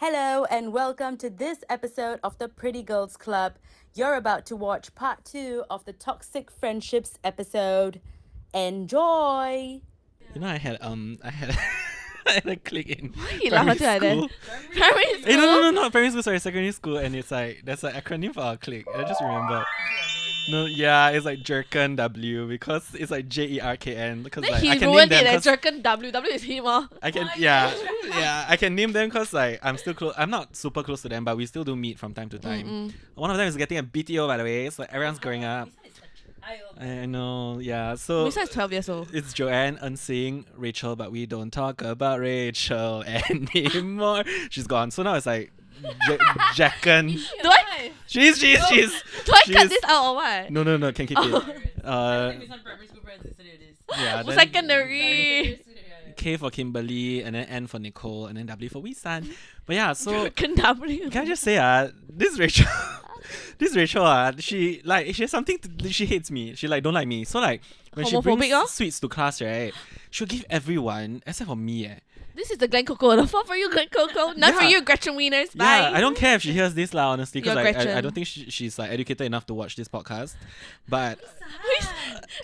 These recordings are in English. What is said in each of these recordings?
Hello and welcome to this episode of the Preeti Girls Club. You're about to watch part 2 of the Toxic Friendships episode. Enjoy! I had I had a clique in Why you primary laugh until like that? school. Primary Eh, school? no, not primary school, sorry, secondary school, and it's like there's an acronym for our clique. I just remember. No, yeah, it's like Jerkin W because it's like JERKN because Then like he I can name ruined them it at 'cause Jerkin W is him I can yeah I can name them because like I'm still close. I'm not super close to them, but we still do meet from time to time. One of them is getting a BTO, by the way, so everyone's growing up. I know, yeah. So Besides 12 years old. it's Joanne, Unsing, Rachel, but we don't talk about Rachel anymore. She's gone. So now it's like Jacken. Do I She's. do I she's- cut this out or what? No, can keep it. Primary school friends instead of this. Yeah. then Secondary. K for Kimberly, and then N for Nicole, and then W for Wisan. But yeah, so Jerkin W. can I just say this Rachel she has something she hates me. She like don't like me. So like when she Homophobic, brings oh? sweets to class, right, she'll give everyone except for me. This is the Glen Coco. The four for you, Glen Coco. None for Yeah. you, Gretchen Wieners. Bye. Yeah, I don't care if she hears this lah, honestly, because You're like, I Gretchen. don't think she's like educated enough to watch this podcast. But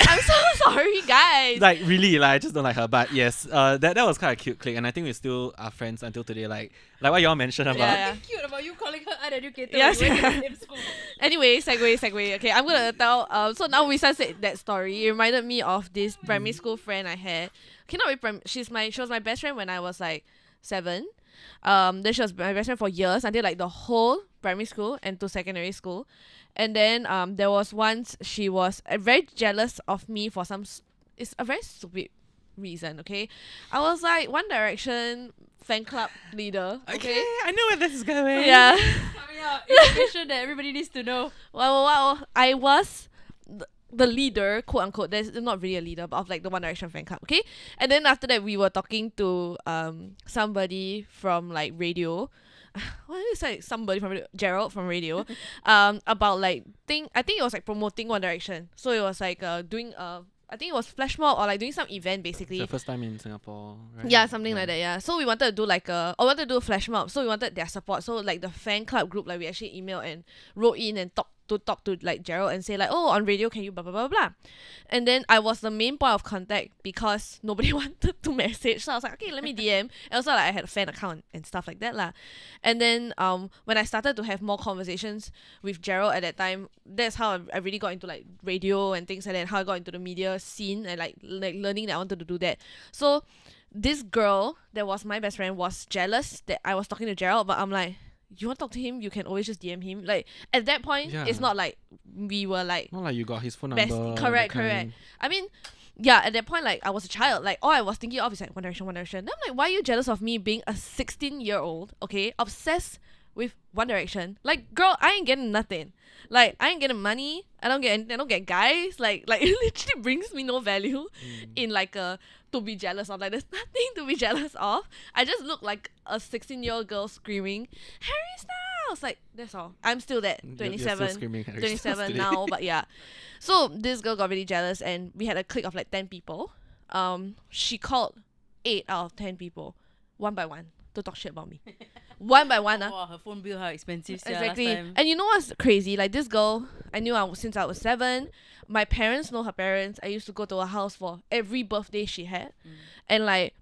I'm so sorry, guys. like really, like I just don't like her. But yes, that was kind of cute click, and I think we still are friends until today. Like what y'all mentioned about. Yeah. Cute about you calling her uneducated. Yes. when we went to the same school. Anyway, segue. Okay, I'm gonna tell. So now Wisan said that story. It reminded me of this primary school friend I had. Cannot be she was my best friend when I was like 7. Then she was my best friend for years until like the whole primary school and to secondary school. And then there was once she was very jealous of me for it's a very stupid reason. Okay, I was like One Direction fan club leader. Okay. I know where this is going. Yeah. Coming out information that everybody needs to know. Well, I was the leader, quote unquote. There's not really a leader, but of like the One Direction fan club, okay? And then after that, we were talking to somebody from like radio. What is like somebody from radio? Gerald from radio, about like I think it was like promoting One Direction. So it was like doing I think it was flash mob or like doing some event It's basically. the first time in Singapore, right? Yeah, something like that. Yeah. So we wanted to do like I wanted to do a flash mob. So we wanted their support. So like the fan club group, like we actually emailed and wrote in and talk to like Gerald and say like, oh, on radio can you blah blah blah blah. And then I was the main point of contact because nobody wanted to message. So I was like, okay, let me DM. And also like I had a fan account and stuff like that lah. And then when I started to have more conversations with Gerald at that time, that's how I really got into like radio and things like that, and how I got into the media scene and like learning that I wanted to do that. So this girl that was my best friend was jealous that I was talking to Gerald, but I'm like, you want to talk to him, you can always just DM him. Like at that point, Yeah. it's not like we were like Not like you got his phone best. number. Correct. that kind. I mean, yeah, at that point, like I was a child. Like all I was thinking of is like One Direction. Then I'm like, why are you jealous of me being a 16-year-old? Okay, obsessed with One Direction. Like, girl, I ain't getting nothing. Like, I ain't getting money. I don't get guys. Like it literally brings me no value in like to be jealous of. Like, there's nothing to be jealous of. I just look like a 16-year-old girl screaming, Harry Styles. Like, that's all. I'm still that You're still 27. screaming Harry Styles 27 today. now, but yeah. So this girl got really jealous, and we had a clique of like 10 people. She called 8 out of 10 people, one by one, to talk shit about me. One by one, Wow, her phone bill, how expensive sia, exactly. last time. And you know what's crazy? Like this girl, I knew since I was 7. My parents know her parents. I used to go to her house for every birthday she had, and like,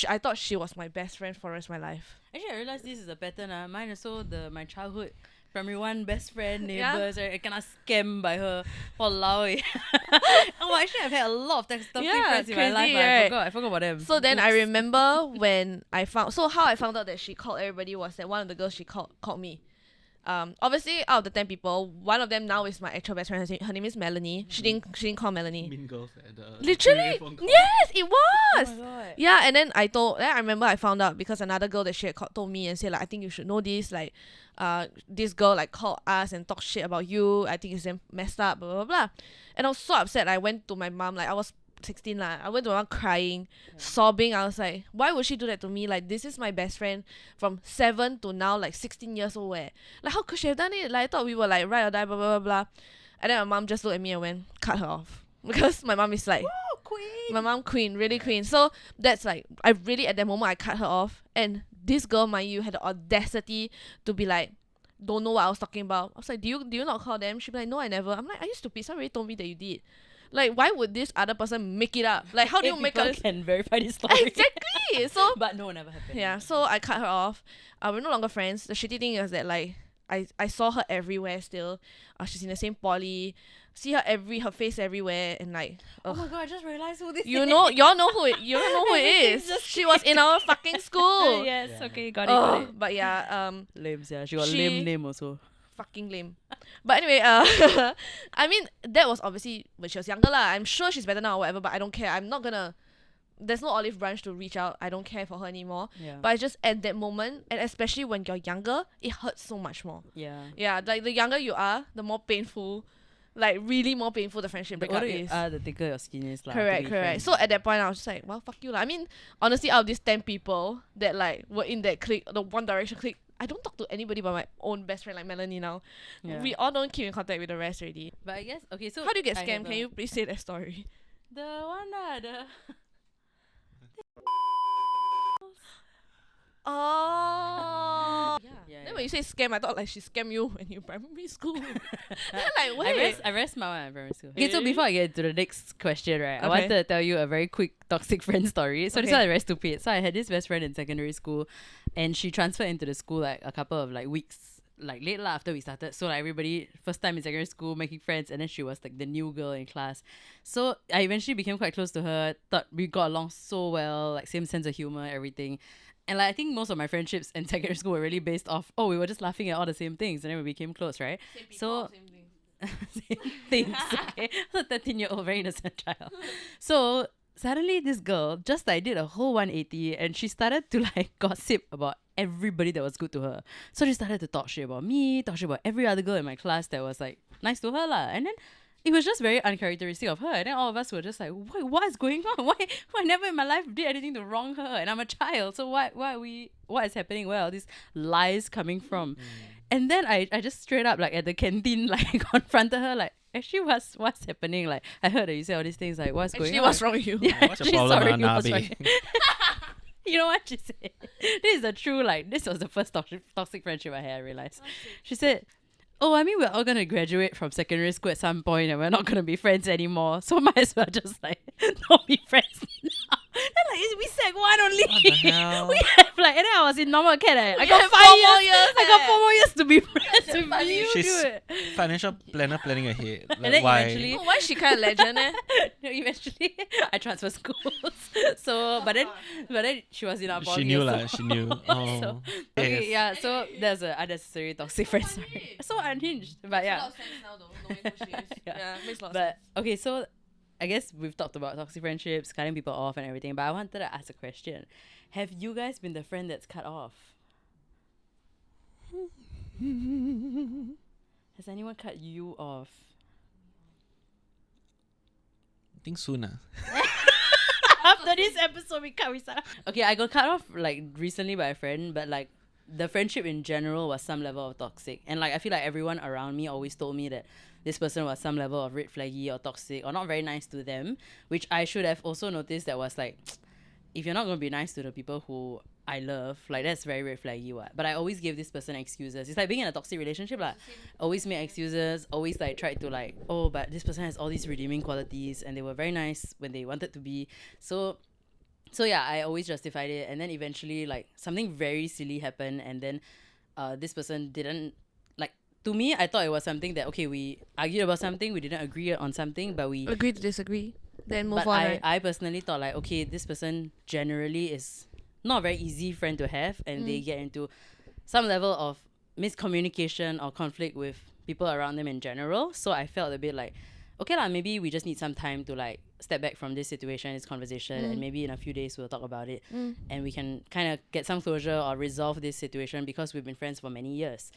I thought she was my best friend for the rest of my life. Actually, I realized this is a pattern. Mine also, my childhood primary 1 best friend, Yeah. neighbours, right? I cannot scam by her. Walao eh. Oh, actually, I've had a lot of toxic Yeah, friends in my crazy, life. But right? I forgot about them. So then I Oops. remember when how I found out that she called everybody was that one of the girls she called me. Obviously out of the 10 people, one of them now is my actual best friend. Her name is Melanie. She didn't call Melanie. Mean Girls at the Literally, phone call. yes, it Oh was. my god. Yeah, and then I remember I found out because another girl that she had told me and said like, I think you should know this, like this girl like called us and talked shit about you. I think it's damn messed up, blah blah blah. And I was so upset. I went to my mom, like I was 16 lah. I went to my mom crying, sobbing. I was like, why would she do that to me? Like, this is my best friend from 7 to now like 16 years old. Like, how could she have done it? Like, I thought we were like ride or die, blah blah blah blah. And then my mom just looked at me and went, cut her off. Because my mom is like, Oh, queen. my mom queen, really queen. So that's like, I really at that moment I cut her off, and this girl, mind you, had the audacity to be like, don't know what I was talking about. I was like, do you not call them? She'd be like, no, I never. I'm like, are you stupid? Somebody told me that you did. Like, why would this other person make it up? Like, how do you make people up? can verify this story. Exactly. So But no, never happened. yeah, so I cut her off. We're no longer friends. The shitty thing is that like I saw her everywhere still. She's in the same poly. See her her face everywhere, and like Oh my god, I just realized who this is. y'all know who it Everything's is. just She was in our fucking school. Yes, Yeah. okay, got it, got it. But yeah, Lame, yeah. She got she- lame name also. fucking lame. But anyway, I mean that was obviously when she was younger lah. I'm sure she's better now or whatever, but I don't care. I'm not gonna. There's no olive branch to reach out. I don't care for her anymore. Yeah. But it's just at that moment, and especially when you're younger, it hurts so much more. yeah. Yeah, like the younger you are, the more painful, like really more painful the friendship The breakup older you is. are, the thicker your skin is. Lah, to Correct, be correct. frank. So at that point, I was just like, well, fuck you lah. I mean, honestly, out of these 10 people that like were in that clique, the One Direction clique, I don't talk to anybody but my own best friend like Melanie now. Yeah. We all don't keep in contact with the rest already. But I guess, okay, so. How do you get I scammed? have Can a- you please say that story? The one, the. Oh. Yeah, Then yeah. when you say scam, I thought like she scammed you when you were primary school. Then like, I wait. very smart one in primary school. Okay, so before I get into the next question, right, I Okay. wanted to tell you a very quick toxic friend story. So this Okay. one is very stupid. So I had this best friend in secondary school, and she transferred into the school like a couple of like weeks like late lah after we started. So like everybody first time in secondary school making friends, and then she was like the new girl in class. So I eventually became quite close to her. Thought we got along so well, like same sense of humor, everything. And like I think most of my friendships in secondary school were really based off, we were just laughing at all the same things, and then we became close, right? So same things, okay? I was a 13-year-old, very innocent child. So suddenly this girl just like did a whole 180, and she started to like gossip about everybody that was good to her. So she started to talk shit about me, talk shit about every other girl in my class that was like nice to her lah. And then it was just very uncharacteristic of her. And then all of us were just like, what is going on? Why never in my life did anything to wrong her? And I'm a child, so what is happening? Where are all these lies coming from? And then I just straight up like at the canteen like confronted her like, actually what's happening? Like I heard that you say all these things, like what's going Actually, on? what's wrong with you? Yeah, What's your actually, problem, sorry, what's Nabi? wrong? You know what she said? This is the true, like, this was the first toxic friendship I had, I realized. She said, I mean, we're all going to graduate from secondary school at some point and we're not going to be friends anymore. So might as well just, like, not be friends now. Then, like, we sec one only. What the hell? We have, like, and then I was in normal acad. I got have 5 4 years. more years, I got 4 more years to be friends with you, She's dude. financial planner planning ahead. Like, And then why? eventually, Oh, why is she kind of legend eh? no, eventually I transferred schools. So, but then she was in our She poly knew also. lah. She knew. Oh. So, okay, Yes. yeah. So there's an unnecessary toxic friend story. So unhinged, but yeah. Yeah. makes a lot of But okay, so I guess we've talked about toxic friendships, cutting people off, and everything. But I wanted to ask a question: have you guys been the friend that's cut off? Has anyone cut you off? I think soon. After this episode, we start. Okay, I got cut off like recently by a friend, but like the friendship in general was some level of toxic, and like I feel like everyone around me always told me that this person was some level of red flaggy or toxic or not very nice to them, which I should have also noticed. That was like, if you're not gonna be nice to the people who I love, like that's very red flaggy, what? But I always gave this person excuses. It's like being in a toxic relationship, like always make excuses, always like try to like, but this person has all these redeeming qualities and they were very nice when they wanted to be. So yeah, I always justified it, and then eventually like something very silly happened, and then this person didn't like. To me, I thought it was something that we argued about something, we didn't agree on something, but we. Agree to disagree. Then move But on. I, Right? I personally thought like, this person generally is not a very easy friend to have, and they get into some level of miscommunication or conflict with people around them in general. So I felt a bit like, okay lah, maybe we just need some time to like step back from this situation, this conversation, and maybe in a few days we'll talk about it, and we can kind of get some closure or resolve this situation because we've been friends for many years.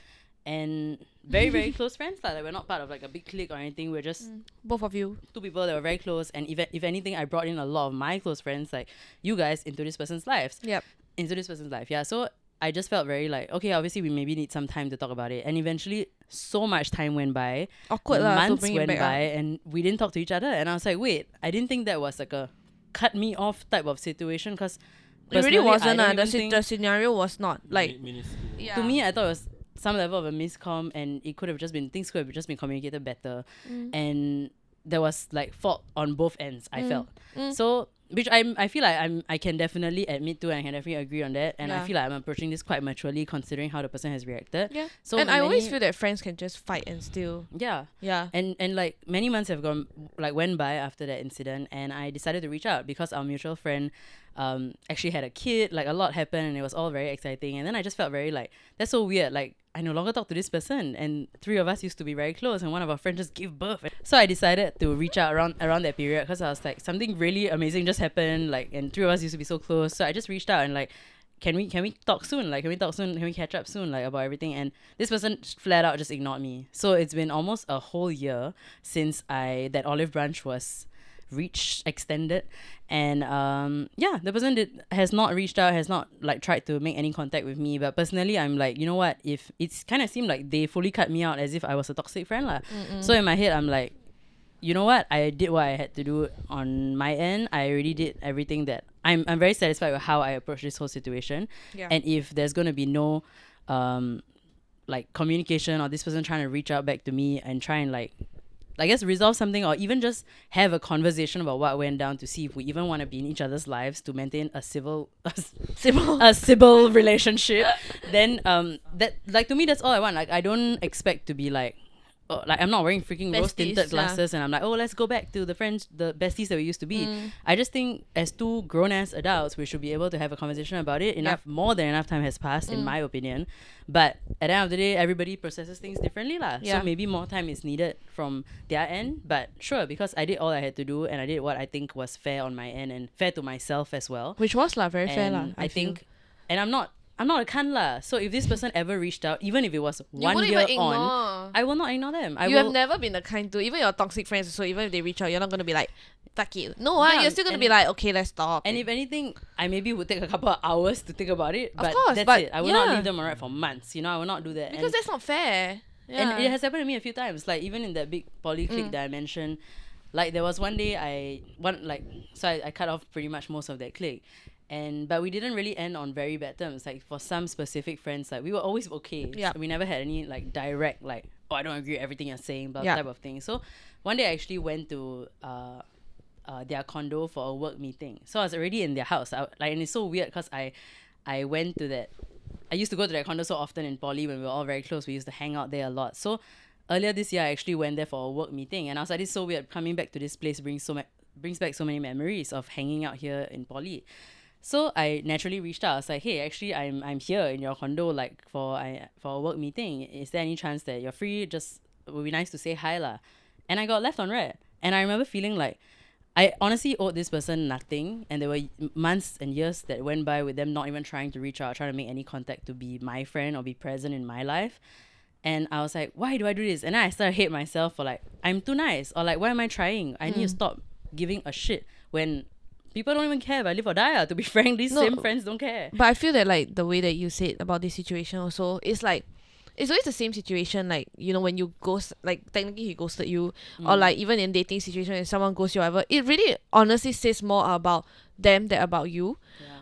And very, very close friends. Like we're not part of like a big clique or anything. We're just Both of you. two people that were very close. And if anything, I brought in a lot of my close friends, like you guys, into this person's life. Yep. Into this person's life. Yeah. So I just felt very like, okay, obviously we maybe need some time to talk about it. And eventually so much time went by. Awkward lah to months bring it went back by up. and we didn't talk to each other. And I was like, wait, I didn't think that was like a cut me off type of situation, because It really personally, I wasn't. don't The, even think- the scenario was not like. Minuscule. Yeah. To me, I thought it was some level of a miscomm, and it could have just been things could have just been communicated better, and there was like fault on both ends. I felt so, which I feel like I can definitely admit to, and I can definitely agree on that, and I Yeah. feel like I'm approaching this quite maturely considering how the person has reacted. Yeah. So And I always many- feel that friends can just fight and still. yeah. Yeah. And like many months have went by after that incident, and I decided to reach out because our mutual friend actually had a kid. Like a lot happened, and it was all very exciting. And then I just felt very like, that's so weird. Like I no longer talk to this person, and 3 of us used to be very close, and one of our friends just gave birth. So I decided to reach out around that period because I was like, something really amazing just happened. Like, and 3 of us used to be so close. So I just reached out and like, can we talk soon? Like, can we talk soon? Can we catch up soon? Like, about everything? And this person flat out just ignored me. So it's been almost a whole year since that olive branch was extended, and the person has not reached out, has not like tried to make any contact with me. But personally, I'm like, you know what? If it's kind of seemed like they fully cut me out as if I was a toxic friend lah. So in my head, I'm like, you know what? I did what I had to do on my end. I already did everything that I'm very satisfied with how I approached this whole situation. Yeah. And if there's gonna be no like communication, or this person trying to reach out back to me and try and like, I guess, resolve something, or even just have a conversation about what went down to see if we even want to be in each other's lives to maintain a civil relationship, then that, like, to me, that's all I want. Like, I don't expect to be like, like, I'm not wearing freaking rose tinted Besties, glasses and I'm like, oh, let's go back to the besties that we used to be. I just think as 2 grown ass adults, we should be able to have a conversation about it. More than enough time has passed, in my opinion. But at the end of the day, everybody processes things differently lah. Yeah. So maybe more time is needed from their end. But sure, because I did all I had to do, and I did what I think was fair on my end and fair to myself as well. Which was very fair lah. And I think, and I'm not a cunt lah. So if this person ever reached out, even if it was you 1 wouldn't year even on, ignore. I will not ignore them. You have never been the kind to, even your toxic friends. So even if they reach out, you're not gonna be like, fuck you. No, Yeah, you're still gonna and- be like, okay, let's stop. And if anything, I maybe would take a couple of hours to think about it. But course, that's but it. I will not yeah. leave them alright for months. I will not do that. because that's not fair. Yeah. And it has happened to me a few times. Like even in that big poly clique that I mentioned, like there was one day I cut off pretty much most of that clique. But we didn't really end on very bad terms. Like for some specific friends, like we were always okay. Yeah. So we never had any like direct like, oh, I don't agree with everything you're saying, but Yeah. type of thing. So one day I actually went to their condo for a work meeting. So I was already in their house. And it's so weird because I went to that. I used to go to that condo so often in poly when we were all very close. We used to hang out there a lot. So earlier this year, I actually went there for a work meeting, and I was like, it's so weird. Coming back to this place brings back so many memories of hanging out here in poly. So I naturally reached out. I was like, hey, actually, I'm here in your condo, like for a work meeting. Is there any chance that you're free? Just it would be nice to say hi lah. And I got left on red. And I remember feeling like I honestly owed this person nothing, and there were months and years that went by with them not even trying to reach out, trying to make any contact to be my friend or be present in my life. And I was like, why do I do this? And then I started to hate myself for like, I'm too nice, or like, why am I trying? I need to stop giving a shit when people don't even care if I live or die. To be frank, these same friends don't care. But I feel that like the way that you said about this situation also is like, it's always the same situation, like, when you ghost, like technically he ghosted you, or like even in dating situation, if someone ghosts you or whatever, it really honestly says more about them than about you.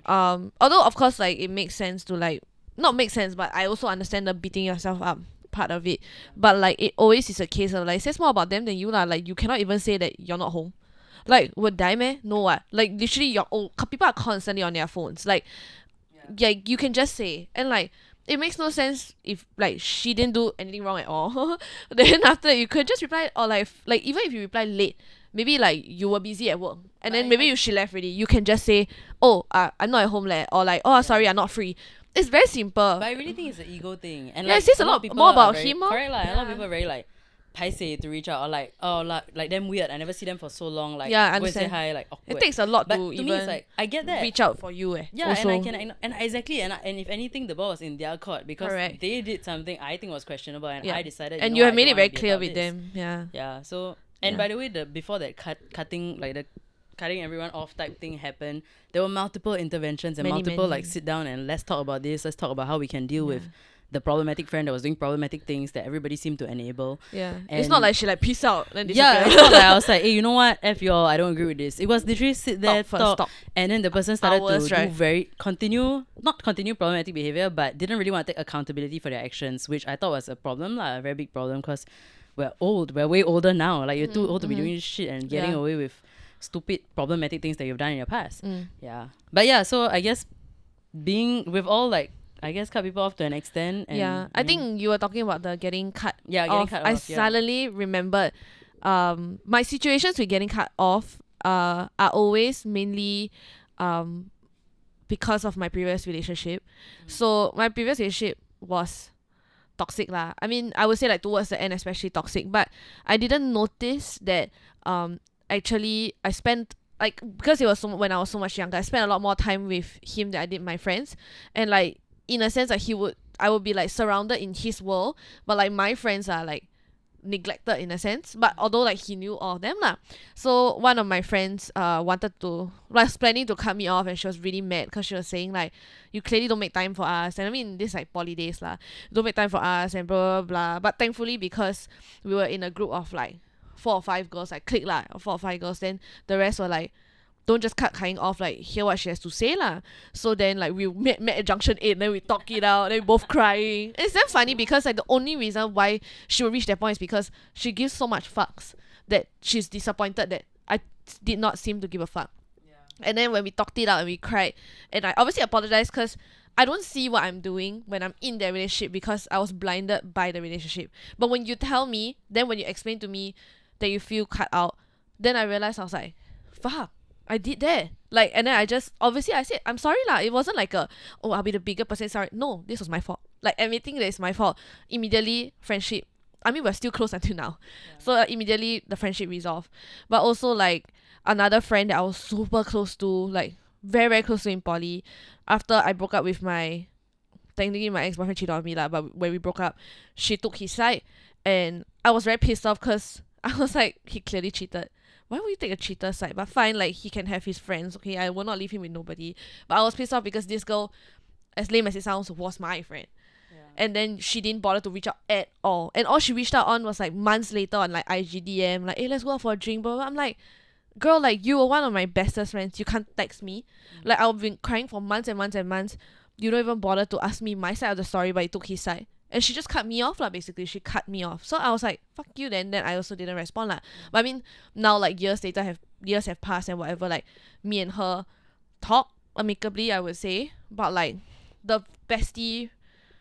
Although of course like it makes sense to like, not make sense, but I also understand the beating yourself up part of it. But like it always is a case of like, it says more about them than you lah. Like you cannot even say that you're not home. Like, would die meh? No what? Like literally people are constantly on their phones. Like you can just say, and like it makes no sense if like she didn't do anything wrong at all. Then after that, you could just reply, or like even if you reply late, maybe like you were busy at work, and then maybe she left already, you can just say, oh, I'm not at home leh, or like, oh, sorry, I'm not free. It's very simple. But I really think it's an ego thing. And Yeah, like, it says a lot of people more are about very, him, oh. correct lah. A lot of Yeah. people are very like paiseh to reach out, or like, oh, like them weird. I never see them for so long. Like, Yeah, I go and say understand. hi, like awkward. It takes a lot But to to even me, it's like, I get that. reach out for you. Yeah, also. and exactly, and if anything, the ball was in their court because Correct. they did something I think was questionable, and Yeah. I decided. And know you what, have I made don't it very wanna be clear about with this. them. Yeah. Yeah. So, and Yeah. by the way, before that cutting like the cutting everyone off type thing happened, there were multiple interventions and Many, multiple many. like sit down and let's talk about this. Let's talk about how we can deal with the problematic friend that was doing problematic things that everybody seemed to enable. Yeah. And It's not like she like peace out then yeah, disappear. it's not like I was like, hey, you know what? F y'all, I don't agree with this. It was literally sit there, talk, and then the person started Hours, to right? not continue problematic behavior, but didn't really want to take accountability for their actions, which I thought was a problem, a very big problem, because we're old. We're way older now. Like, you're too old to be doing this shit and getting away with stupid, problematic things that you've done in your past. Yeah. But yeah, so I guess being with all, like, I guess cut people off to an extent. And, I think you were talking about the getting cut getting off. cut I off, yeah. suddenly remembered my situations with getting cut off are always mainly because of my previous relationship. So my previous relationship was toxic lah. I mean, I would say like towards the end especially toxic, but I didn't notice that actually I spent like, because it was when I was so much younger, I spent a lot more time with him than I did my friends. And like, in a sense, like I would be like surrounded in his world, but like my friends are like neglected in a sense. But although like he knew all of them lah. So one of my friends was planning to cut me off, and she was really mad because she was saying like, you clearly don't make time for us. And I mean, this like poly days lah, don't make time for us and blah blah blah. But thankfully, because we were in a group of like 4 or 5 girls, like clique lah, 4 or 5 girls, then the rest were like, don't just cut Kai Ying off, like hear what she has to say lah. So then like we met at junction 8, then we talk it out, then we both crying. And it's then funny because like the only reason why she will reach that point is because she gives so much fucks that she's disappointed that I did not seem to give a fuck. And then when we talked it out and we cried, and I obviously apologized because I don't see what I'm doing when I'm in that relationship because I was blinded by the relationship. But when you tell me, then when you explain to me that you feel cut out, then I realized I was like, fuck, I did that. Like, and then I just, obviously I said, I'm sorry lah. It wasn't like I'll be the bigger person, sorry. No, this was my fault. Like, admitting that it's my fault. Immediately, friendship, I mean, we're still close until now. Yeah. So immediately the friendship resolved. But also like another friend that I was super close to, like very, very close to in poly, after I broke up with technically my ex-boyfriend cheated on me lah, but when we broke up, she took his side, and I was very pissed off because I was like, he clearly cheated. Why would you take a cheater's side? But fine, like he can have his friends, okay? I will not leave him with nobody. But I was pissed off because this girl, as lame as it sounds, was my friend. Yeah. And then she didn't bother to reach out at all. And all she reached out on was like months later on like IGDM, like, hey, let's go out for a drink, blah, blah. I'm like, girl, like you were one of my bestest friends. You can't text me. Like I've been crying for months and months and months. You don't even bother to ask me my side of the story, but you took his side. And she just cut me off lah, basically. She cut me off. So I was like, fuck you then. Then I also didn't respond lah. But I mean, now like years have passed and whatever, like me and her talk amicably, I would say. But like the bestie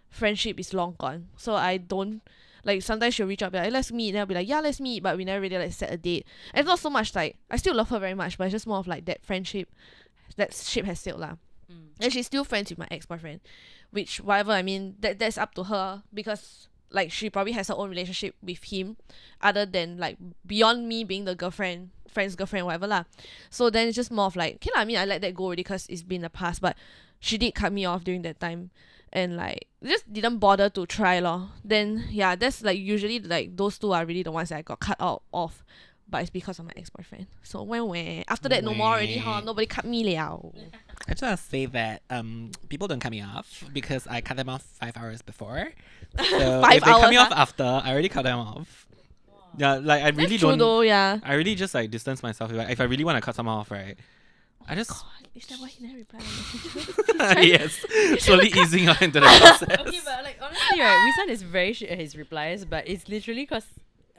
friendship is long gone. So I don't, like sometimes she'll reach out, be like, let's meet. Then I'll be like, yeah, let's meet. But we never really like set a date. And it's not so much like, I still love her very much, but it's just more of like that friendship, that ship has sailed lah. And she's still friends with my ex-boyfriend, which whatever, I mean, that's up to her, because like she probably has her own relationship with him other than like beyond me being the friend's girlfriend, whatever lah. So then it's just more of like, okay lah, I mean, I let that go already because it's been the past, but she did cut me off during that time and like just didn't bother to try lor. Then yeah, that's like usually like those two are really the ones that I got cut out of. But it's because of my ex-boyfriend. So when after that, no more already, huh? Nobody cut me liao. I just want to say that people don't cut me off because I cut them off 5 hours before. So 5 if they hours, cut me off after, I already cut them off. Yeah, like I really That's true don't. though, yeah. I really just like distance myself. If I really want to cut someone off, right? I just. God, is that why he never replied? Yes, slowly easing out into the process. Okay, but like honestly, right, Wisan is very shit at his replies, but it's literally because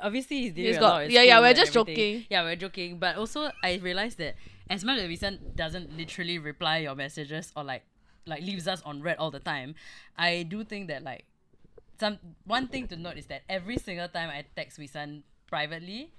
obviously he's dealing with a lot of yeah, school we're and just everything. joking. Yeah, we're joking. But also, I realized that as much as Wisan doesn't literally reply your messages or like leaves us on red all the time, I do think that like one thing to note is that every single time I text Wisan privately,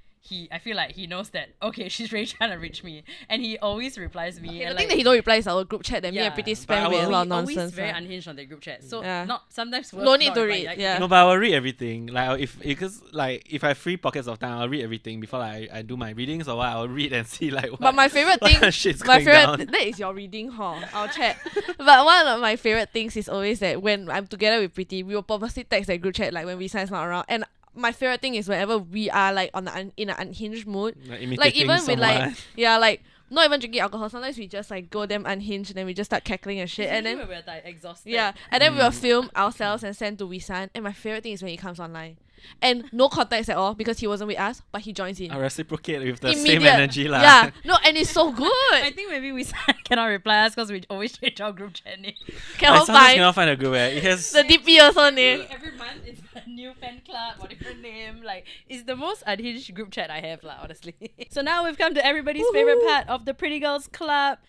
I feel like he knows that, okay, she's really trying to reach me, and he always replies me. Okay, and the like, thing that he don't reply is our group chat that me and Preeti spam with a lot of always nonsense. very unhinged on the group chat. So Yeah. not sometimes No need not to replying, read, like, yeah. No, but I will read everything. Like if I have free pockets of time, I'll read everything before I do my readings or what. I'll read and see like what. But my favorite thing, what shit's my going favorite down. that is your reading, huh? I'll chat. But one of my favorite things is always that when I'm together with Preeti, we will purposely text that group chat like when Wisan is not around. And my favorite thing is whenever we are like in an unhinged mood, like even with like not even drinking alcohol. Sometimes we just like go damn unhinged and then we just start cackling and shit. And then when we're like exhausted. yeah, and then we'll film ourselves and send to Wisan. And my favorite thing is when he comes online. And no contacts at all because he wasn't with us, but he joins in. I reciprocate with the same Immediate. energy lah. Yeah, no, and it's so good. I think maybe we cannot reply us because we always change our group chat name. I Cannot sometimes find cannot find a group. It has the DP also name. Every month it's a new fan club or different name. Like it's the most unhinged group chat I have lah, honestly. So now we've come to everybody's favorite part of the Pretty Girls Club.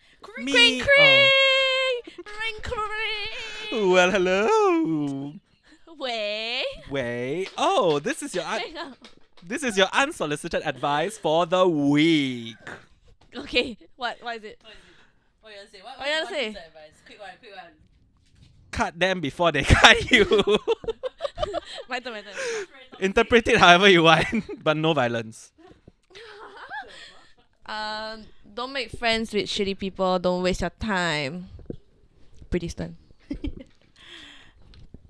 me. Ring Oh. ring ring. Well, hello. Wait. Oh, this is your unsolicited advice for the week. Okay, what is it? What you want to say? What you want to say? Advice? Quick one. Cut them before they cut you. My turn. Interpret it however you want, but no violence. Don't make friends with shitty people. Don't waste your time. Pretty stern.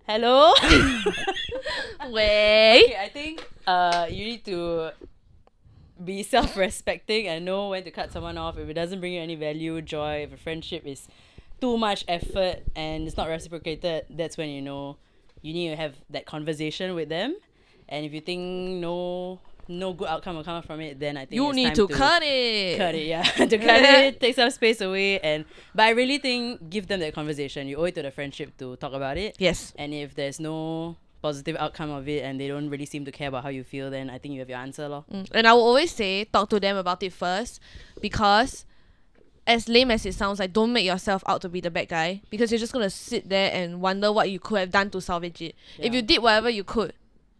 Hello? Wait. Okay, I think you need to be self-respecting and know when to cut someone off. If it doesn't bring you any value, joy, if a friendship is too much effort and it's not reciprocated, that's when you know you need to have that conversation with them. And if you think no good outcome will come from it, then I think You it's need time to cut it. cut it, yeah. To cut it, take some space away, but I really think give them that conversation. You owe it to the friendship to talk about it. Yes. And if there's no positive outcome of it and they don't really seem to care about how you feel, then I think you have your answer lor. And I will always say talk to them about it first, because as lame as it sounds, like, don't make yourself out to be the bad guy, because you're just gonna sit there and wonder what you could have done to salvage it. Yeah. If you did whatever you could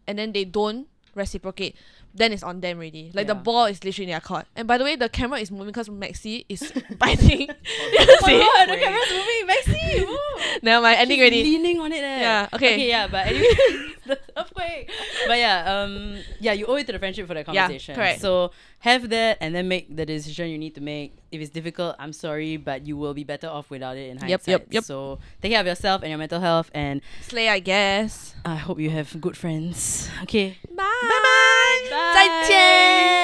and then they don't reciprocate, then it's on them already. Like, the Yeah. ball is literally in their court. And by the way, the camera is moving because Maxi is biting. Oh my god, the camera's moving, Maxi! Woo. Never mind, ending She's already. leaning on it there. Yeah, okay. Yeah, but anyway, the earthquake. But yeah, you owe it to the friendship for that conversation. correct. So have that and then make the decision you need to make. If it's difficult, I'm sorry, but you will be better off without it in hindsight. Yep. So take care of yourself and your mental health, and Slay, I guess. I hope you have good friends. Okay. Bye. 再见。